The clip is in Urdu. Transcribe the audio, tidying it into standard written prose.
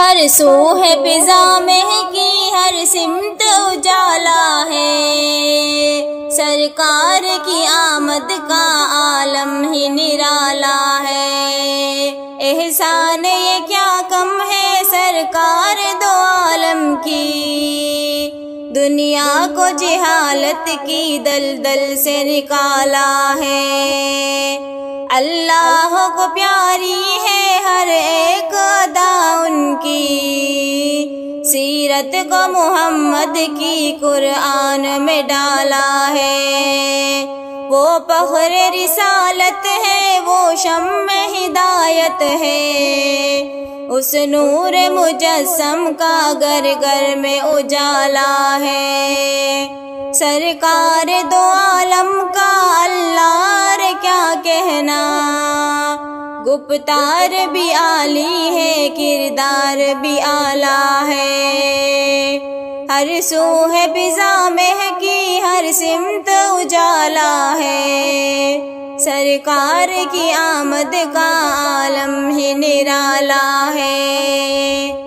ہر سو ہے فضا مہکی، ہر سمت اجالا ہے، سرکار کی آمد کا عالم ہی نرالا ہے۔ احسان یہ کیا کم ہے سرکار دو عالم کی، دنیا کو جہالت کی دلدل سے نکالا ہے۔ اللہ کو پیاری ہے ہر ایک ادا ان کی، سیرت کو محمد کی قرآن میں ڈالا ہے۔ وہ فخر رسالت ہے، وہ شمع ہدایت ہے، اس نور مجسم کا گھر گھر میں اجالا ہے۔ سرکار دو عالم کا اللہ رے کیا کہنا، گفتار بھی عالی ہے، کردار بھی اعلیٰ ہے۔ ہر سو ہے فضا مہکی، ہر سمت اجالا ہے، سرکار کی آمد کا عالم ہی نرالا ہے۔